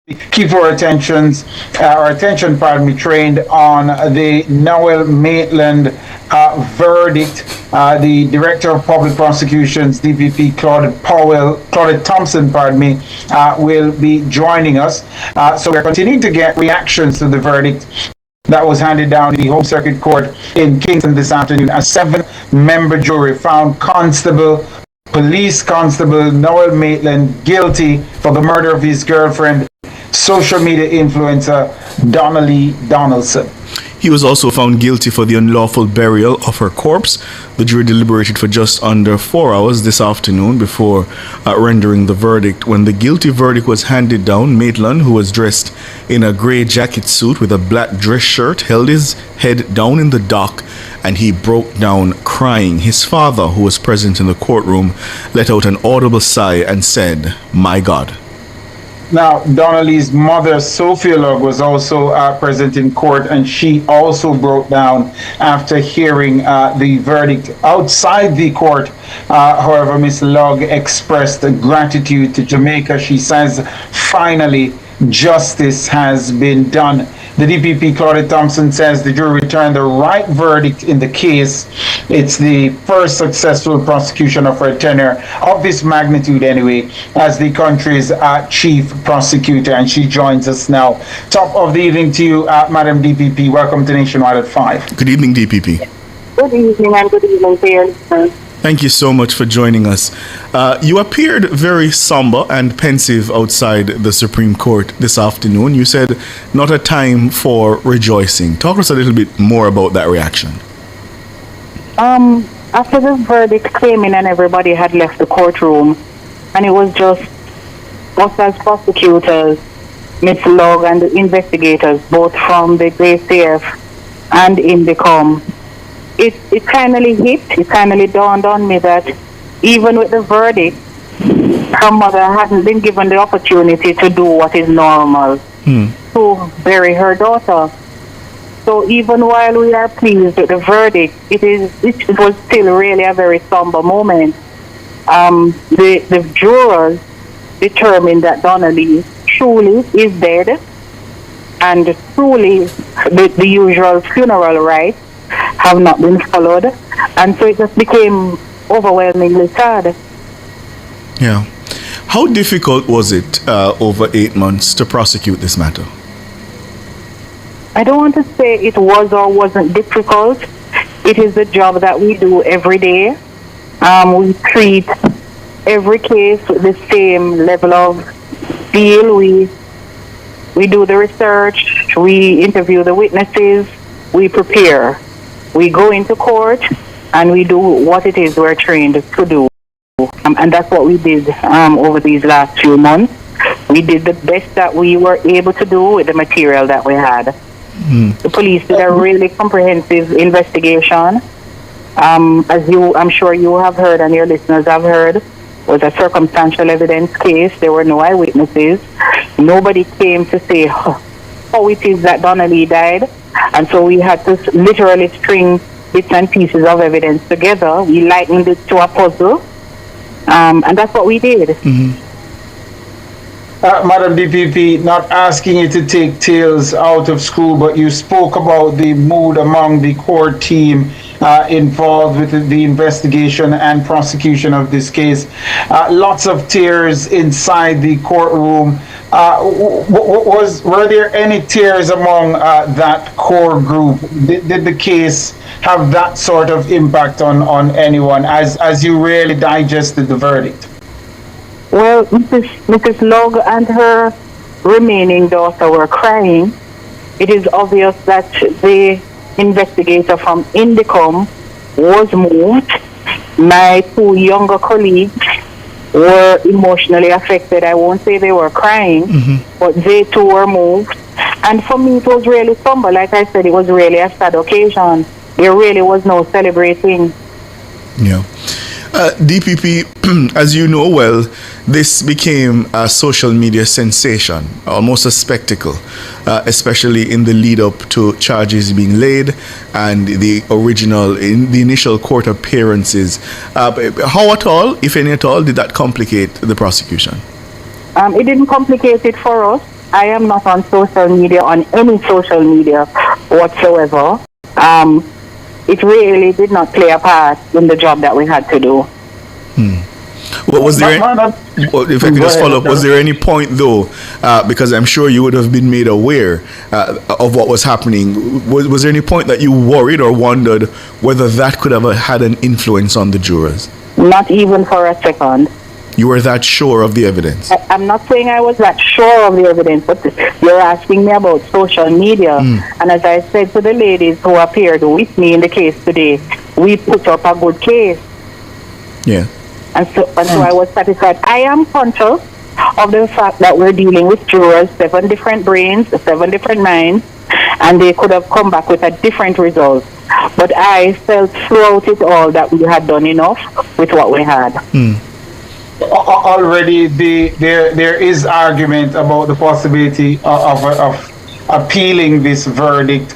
keep our attention, pardon me, trained on the Noel Maitland verdict. The Director of Public Prosecutions, DPP Claudette Thompson, pardon me, will be joining us. So we're continuing to get reactions to the verdict that was handed down in the Home Circuit Court in Kingston this afternoon. A 7-member jury found Police Constable Noel Maitland guilty for the murder of his girlfriend, social media influencer Donnelly Donaldson. He was also found guilty for the unlawful burial of her corpse. The jury deliberated for just under 4 hours this afternoon before rendering the verdict. When the guilty verdict was handed down, Maitland, who was dressed in a grey jacket suit with a black dress shirt, held his head down in the dock and he broke down crying. His father, who was present in the courtroom, let out an audible sigh and said, "My God." Now, Donnelly's mother, Sophia Lugg, was also present in court, and she also broke down after hearing the verdict outside the court. However, Miss Lugg expressed gratitude to Jamaica. She says, finally, justice has been done. The DPP Claudette Thompson says the jury returned the right verdict in the case. It's the first successful prosecution of her tenure of this magnitude anyway, as the country's chief prosecutor, and she joins us now. Top of the evening to you, Madam DPP. Welcome to Nationwide at 5. Good evening, DPP. Good evening and good evening to your listeners. Thank you so much for joining us. You appeared very somber and pensive outside the Supreme Court this afternoon. You said not a time for rejoicing. Talk to us a little bit more about that reaction. After the verdict came in and everybody had left the courtroom, and it was just us as prosecutors, Ms. Log and the investigators, both from the ACF and INDECOM, it kindly dawned on me that even with the verdict, her mother hadn't been given the opportunity to do what is normal, to bury her daughter. So even while we are pleased with the verdict, it was still really a very somber moment. The jurors determined that Donnelly truly is dead, and truly the usual funeral rites have not been followed, and so it just became overwhelmingly sad. Yeah. How difficult was it over 8 months to prosecute this matter? I don't want to say it was or wasn't difficult. It is a job that we do every day. We treat every case with the same level of zeal. We do the research, we interview the witnesses, we prepare. We go into court and we do what it is we're trained to do. And that's what we did over these last few months. We did the best that we were able to do with the material that we had. The police did a really comprehensive investigation. As I'm sure you have heard and your listeners have heard, was a circumstantial evidence case. There were no eyewitnesses. Nobody came to say how it is that Donnelly died. And so we had to literally string bits and pieces of evidence together. We likened it to a puzzle. And that's what we did. Madam DPP, not asking you to take tales out of school, but you spoke about the mood among the core team involved with the investigation and prosecution of this case. Lots of tears inside the courtroom. Were there any tears among that core group? Did the case have that sort of impact on anyone as you really digested the verdict? Well, Mrs. Log and her remaining daughter were crying. It is obvious that the investigator from INDECOM was moved. My 2 younger colleagues were emotionally affected. I won't say they were crying, but they too were moved. And for me, it was really somber. Like I said, it was really a sad occasion. There really was no celebrating. Yeah. DPP, as you know well, this became a social media sensation, almost a spectacle, especially in the lead up to charges being laid and the initial court appearances. How at all, if any at all, did that complicate the prosecution? It didn't complicate it for us. I am not on social media, on any social media whatsoever. It really did not play a part in the job that we had to do. Well, was there? If I could just follow up, was there any point though, because I'm sure you would have been made aware of what was happening? Was there any point that you worried or wondered whether that could have had an influence on the jurors? Not even for a second. You were that sure of the evidence? I'm not saying I was that sure of the evidence, but you're asking me about social media. And as I said to the ladies who appeared with me in the case today, we put up a good case. Yeah. And so I was satisfied. I am conscious of the fact that we're dealing with jurors, 7 different brains, 7 different minds, and they could have come back with a different result. But I felt throughout it all that we had done enough with what we had. Already there is argument about the possibility of appealing this verdict.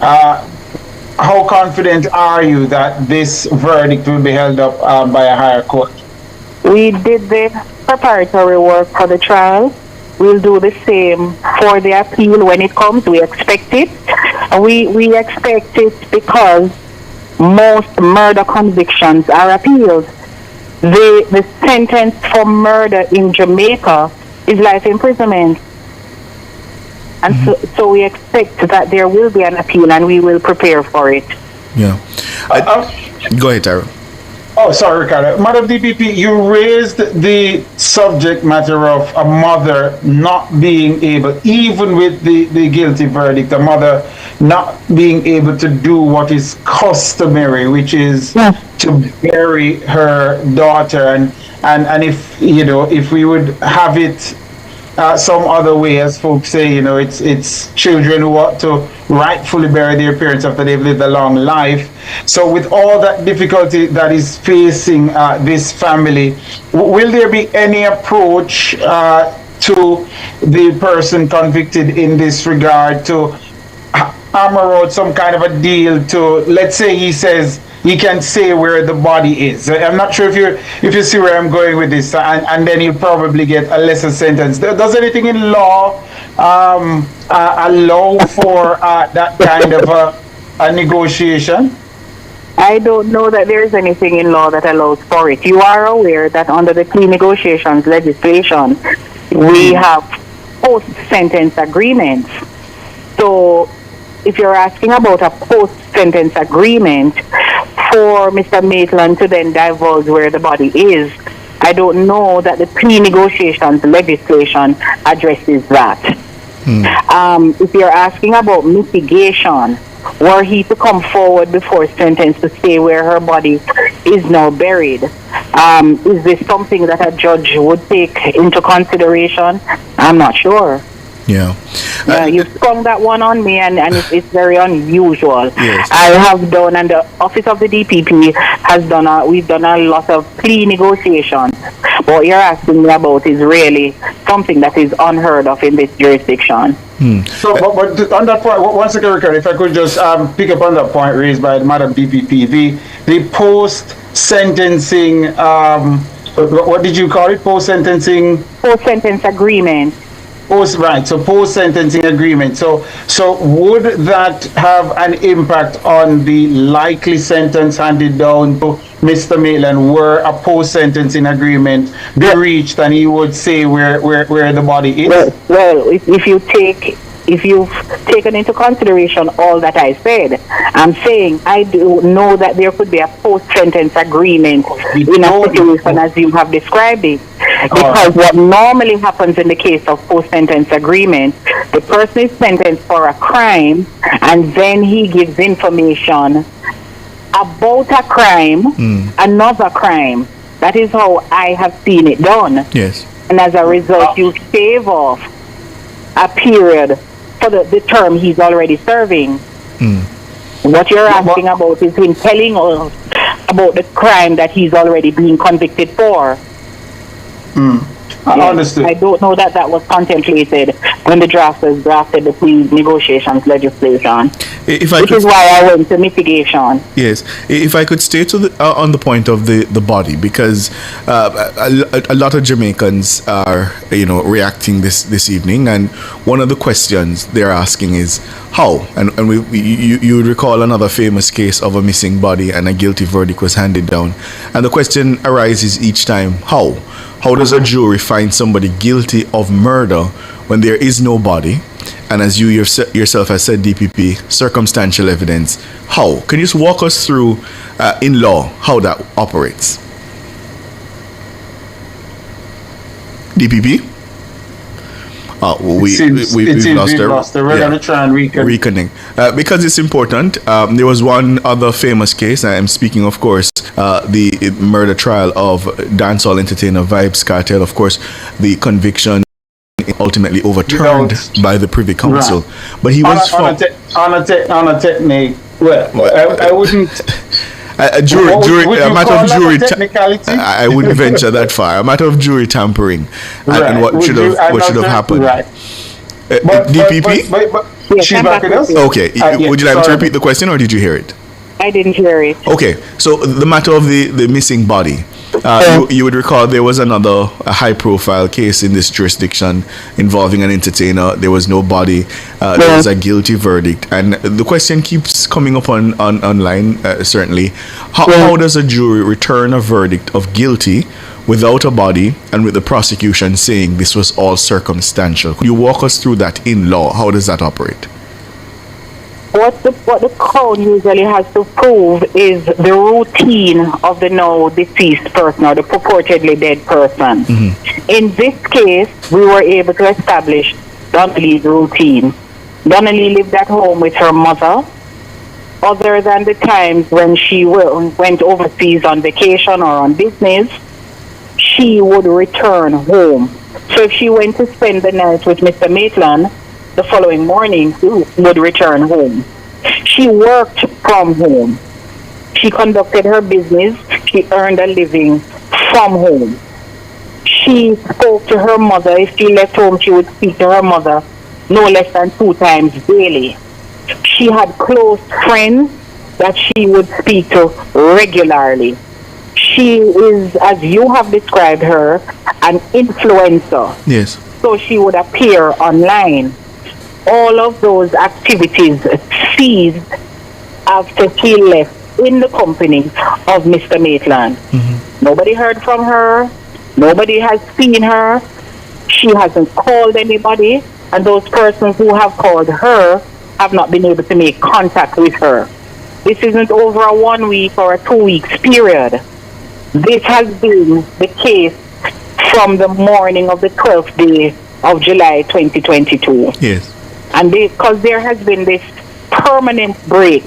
How confident are you that this verdict will be held up by a higher court? We did the preparatory work for the trial. We'll do the same for the appeal when it comes. We expect it. We expect it because most murder convictions are appealed. The sentence for murder in Jamaica is life imprisonment. And so we expect that there will be an appeal and we will prepare for it. Yeah. Go ahead, Tyra. Oh, sorry, Ricardo. Madam DPP, you raised the subject matter of a mother not being able, even with the guilty verdict, a mother not being able to do what is customary, which is to bury her daughter. And if we would have it some other way, as folks say, it's children who ought to rightfully bury their parents after they've lived a long life. So with all that difficulty that is facing this family, will there be any approach to the person convicted in this regard to hammer out some kind of a deal to, let's say he says he can say where the body is? I'm not sure if you see where I'm going with this, and then he'll probably get a lesser sentence. Does anything in law allow for that kind of a negotiation? I don't know that there is anything in law that allows for it. You are aware that under the plea negotiations legislation, we have post-sentence agreements. So if you're asking about a post-sentence agreement for Mr. Maitland to then divulge where the body is, I don't know that the plea negotiations legislation addresses that. If you're asking about mitigation, were he to come forward before sentence to say where her body is now buried, is this something that a judge would take into consideration? I'm not sure. Yeah. You sprung that one on me, and it's very unusual. Yes. I have done, and the office of the DPP has done, we've done a lot of plea negotiations. What you're asking me about is really something that is unheard of in this jurisdiction. So, but on that point, once again, Ricardo, if I could just pick up on that point raised by Madam DPP, the post-sentencing, what did you call it? Post-sentencing? Post-sentence agreement. Post-sentencing agreement. So would that have an impact on the likely sentence handed down to Mr. Maitland were a post-sentencing agreement be reached and he would say where the body is? Well, if you've taken into consideration all that I said, I'm saying I do know that there could be a post-sentence agreement in a situation as you have described it. Because what normally happens in the case of post-sentence agreement, the person is sentenced for a crime and then he gives information about a crime, another crime. That is how I have seen it done. Yes. And as a result, you shave off a period for the term he's already serving. What you're asking about is him telling us about the crime that he's already being convicted for. I understood. I don't know that was contemplated when the drafters drafted the pre-negotiations legislation. If I Which could, is why I went to mitigation. yes, if I could stay to on the point of the body, because a lot of Jamaicans are reacting this evening, and one of the questions they're asking is how. And you would recall another famous case of a missing body and a guilty verdict was handed down, and the question arises each time: how? How does a jury find somebody guilty of murder when there is no body? And as you yourself has said, DPP, circumstantial evidence. How? Can you just walk us through, in law, how that operates? DPP? We've lost her. We're going to try and reconnect. Because it's important. There was one other famous case. I am speaking, of course, the murder trial of dancehall entertainer Vybz Kartel. Of course, the conviction ultimately overturned by the Privy Council, right. But he was found on a technique. Well, I wouldn't. A matter of jury technicality. I wouldn't venture that far. A matter of jury tampering, right. And what should have happened. Right. DPP. But she back with us. Okay. Would you like me to repeat the question, or did you hear it? I didn't hear it. Okay. So the matter of the missing body. You would recall there was another high-profile case in this jurisdiction involving an entertainer. There was no body. There was a guilty verdict, and the question keeps coming up online. Certainly, how does a jury return a verdict of guilty without a body and with the prosecution saying this was all circumstantial? Could you walk us through that in law? How does that operate? What the crown usually has to prove is the routine of the now deceased person or the purportedly dead person. Mm-hmm. In this case, we were able to establish Donnelly's routine. Donnelly lived at home with her mother, other than the times when she went overseas on vacation or on business. She would return home. So if she went to spend the night with Mr. Maitland, the following morning, she would return home. She worked from home. She conducted her business. She earned a living from home. She spoke to her mother. If she left home, she would speak to her mother no less than 2 times daily. She had close friends that she would speak to regularly. She is, as you have described her, an influencer. Yes. So she would appear online. All of those activities ceased after she left in the company of Mr. Maitland. Mm-hmm. Nobody heard from her. Nobody has seen her. She hasn't called anybody. And those persons who have called her have not been able to make contact with her. This isn't over a 1 week or a 2 weeks period. This has been the case from the morning of the 12th day of July 2022. Yes. And because there has been this permanent break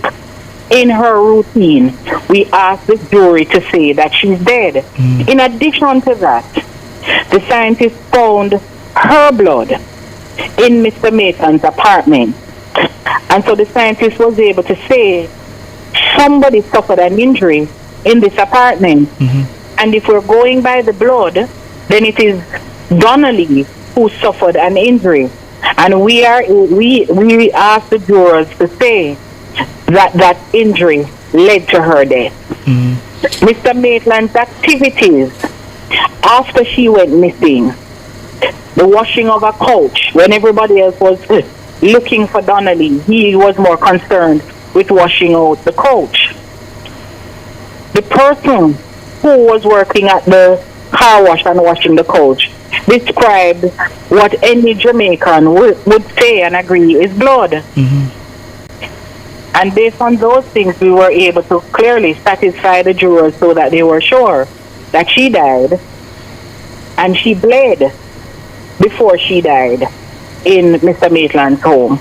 in her routine, we asked the jury to say that she's dead. Mm. In addition to that, the scientists found her blood in Mr. Maitland's apartment. And so the scientist was able to say somebody suffered an injury in this apartment. Mm-hmm. And if we're going by the blood, then it is Donnelly who suffered an injury. And we asked the jurors to say that injury led to her death. Mm-hmm. Mr. Maitland's activities after she went missing, the washing of a couch, when everybody else was looking for Donnelly, he was more concerned with washing out the couch. The person who was working at the car wash and washing the couch described what any Jamaican would say and agree is blood. Mm-hmm. And based on those things, we were able to clearly satisfy the jurors so that they were sure that she died, and she bled before she died in Mr. Maitland's home.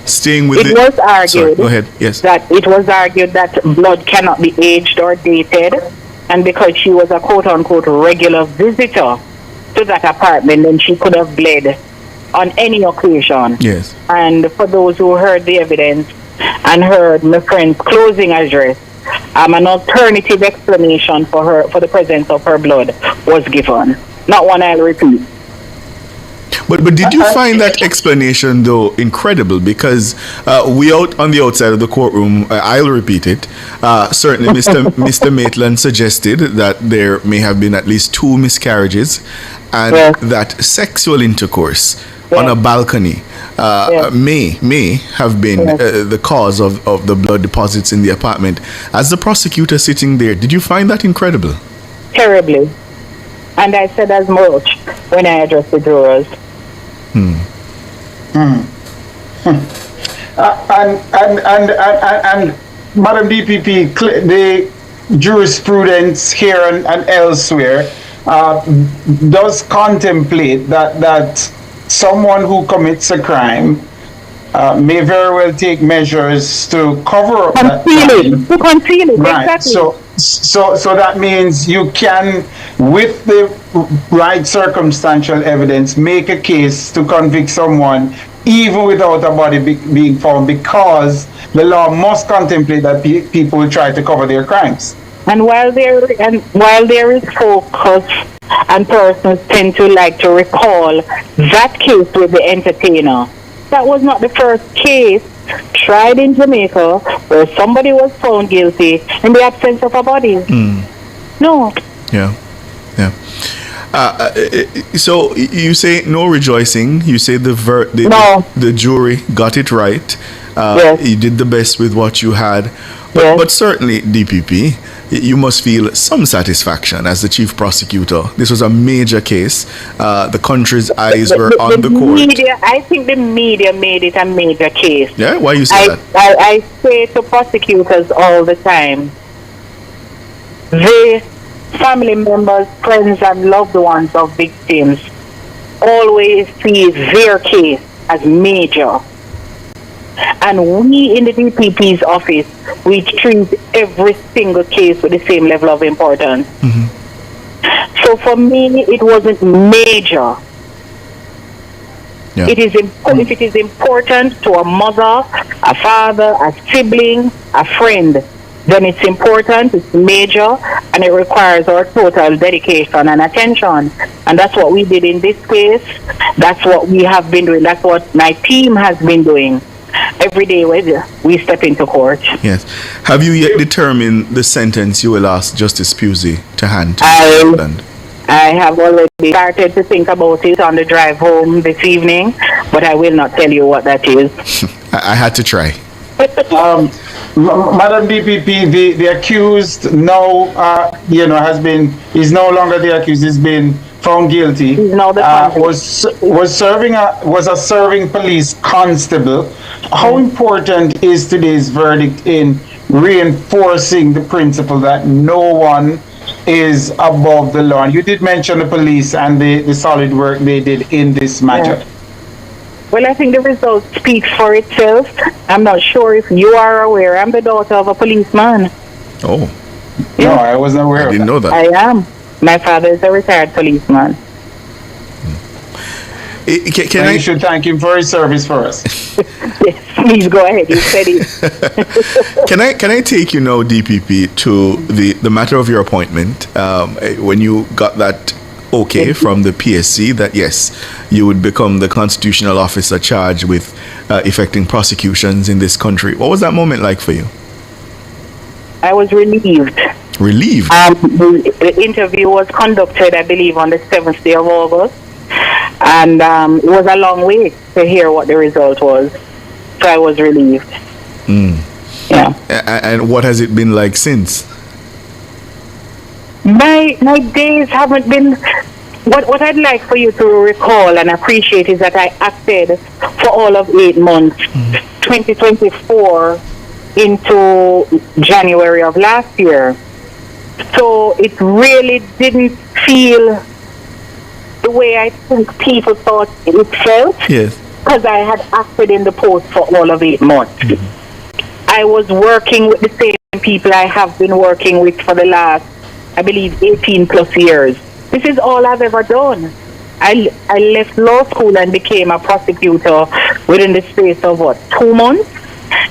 Staying with it was argued. Sorry, go ahead. Yes. That it was argued that blood cannot be aged or dated, and because she was a quote-unquote regular visitor to that apartment, then she could have bled on any occasion. Yes. And for those who heard the evidence and heard my friend's closing address, an alternative explanation for the presence of her blood was given. Not one I'll repeat. But did you find that explanation though incredible? Because we out on the outside of the courtroom, I'll repeat it. Certainly, Mr. Maitland suggested that there may have been at least 2 miscarriages, and that sexual intercourse on a balcony may have been the cause of the blood deposits in the apartment. As the prosecutor sitting there, did you find that incredible? Terribly. And I said as much when I addressed the jurors. And Madam DPP, the jurisprudence here and elsewhere does contemplate that someone who commits a crime may very well take measures to cover up that crime. To conceal it, right. exactly. So that means you can, with the right circumstantial evidence, make a case to convict someone even without a body being found, because the law must contemplate that people will try to cover their crimes. And while there is focus and persons tend to like to recall that case with the entertainer, that was not the first case tried in Jamaica where somebody was found guilty in the absence of a body. No. Yeah. So you say no rejoicing. You say the jury got it right. You did the best with what you had. But certainly, DPP, you must feel some satisfaction as the chief prosecutor. This was a major case. The country's eyes were on the court. I think the media made it a major case. Yeah? Why you say that? I say to prosecutors all the time, the family members, friends, and loved ones of victims always see their case as major. And we in the DPP's office, we treat every single case with the same level of importance. So for me, it wasn't major. If it is important to a mother, a father, a sibling, a friend, then it's important, it's major, and it requires our total dedication and attention. And that's what we did in this case. That's what we have been doing. That's what my team has been doing. Every day we step into court. Yes. Have you yet determined the sentence you will ask Justice Pusey to hand to Maitland? I have already started to think about it on the drive home this evening, but I will not tell you what that is. I had to try. Madam DPP, the accused now, is no longer the accused. He's been found guilty. He's now the was a serving police constable. How important is today's verdict in reinforcing the principle that no one is above the law? You did mention the police and the solid work they did in this matter. Well, I think the result speaks for itself. I'm not sure if you are aware. I'm the daughter of a policeman. Oh. Yeah. No, I wasn't aware of that. I didn't know that. I am. My father is a retired policeman. You should thank him for his service for us. Yes, please go ahead. You said it. Can I take you now, DPP, to the matter of your appointment? When you got that okay from the PSC that yes, you would become the constitutional officer charged with effecting prosecutions in this country. What was that moment like for you? I was relieved. Relieved? The interview was conducted, I believe, on the 7th day of August. And it was a long wait to hear what the result was. So I was relieved. Yeah. And what has it been like since? My days haven't been... What I'd like for you to recall and appreciate is that I acted for all of 8 months, 2024 into January of last year. So it really didn't feel the way I think people thought it felt. Yes. Because I had acted in the post for all of 8 months. I was working with the same people I have been working with for the last, I believe, 18 plus years. This is all I've ever done. I left law school and became a prosecutor within the space of 2 months.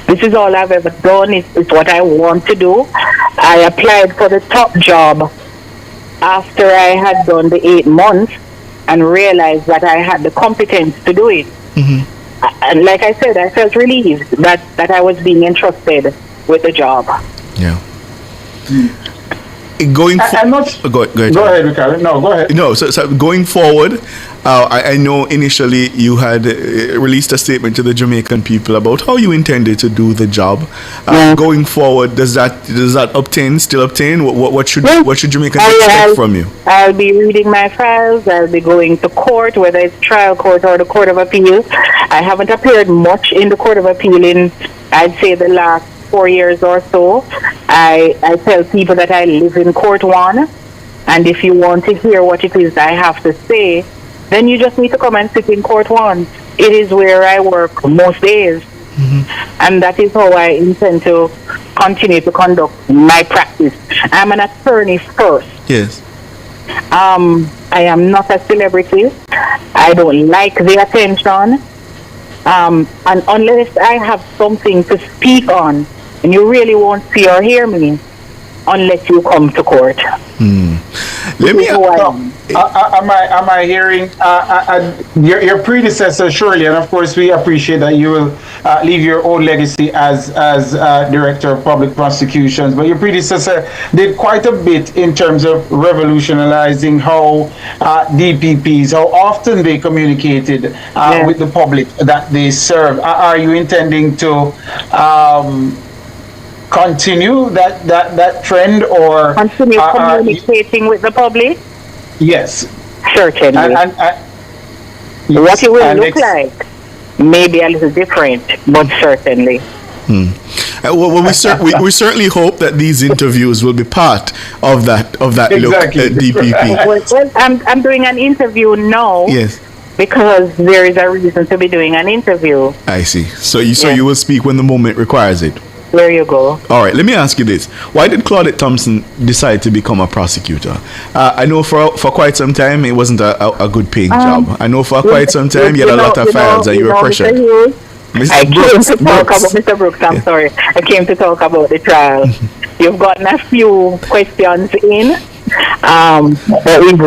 This is all I've ever done. It's what I want to do. I applied for the top job after I had done the 8 months, and realized that I had the competence to do it. And like I said, I felt relieved that I was being entrusted with the job. Yeah. Going I'm not. go ahead. Go ahead, Ricardo. No, go ahead. No, so going forward, I know initially you had released a statement to the Jamaican people about how you intended to do the job. Going forward, does that still obtain? What should Jamaicans expect from you? I'll be reading my files. I'll be going to court, whether it's trial court or the Court of Appeal. I haven't appeared much in the Court of Appeal in, I'd say, the last 4 years or so. I tell people that I live in Court 1, and if you want to hear what it is I have to say, then you just need to come and sit in Court 1. It is where I work most days. And that is how I intend to continue to conduct my practice. I'm an attorney first. Yes. I am not a celebrity. I don't like the attention. And unless I have something to speak on, and you really won't see or hear me unless you come to court. Let me. Am I hearing your predecessor, Shirley, and of course we appreciate that you will leave your own legacy as Director of Public Prosecutions, but your predecessor did quite a bit in terms of revolutionizing how DPPs, how often they communicated with the public that they serve. Are you intending to continue that trend, or continue communicating with the public? Yes. Certainly. What it will look like maybe a little different, but certainly. Well, we certainly hope that these interviews will be part of that Exactly. look at DPP. Well, I'm doing an interview now. Yes. Because there is a reason to be doing an interview. I see. So you will speak when the moment requires it. There you go. All right, let me ask you this. Why did Claudette Thompson decide to become a prosecutor? I know for quite some time it wasn't a good paying job. I know for quite some time you had a lot of files and you were pressured. I came to talk about Mr. Brooks, I'm sorry. I came to talk about the trial. You've gotten a few questions in. But we've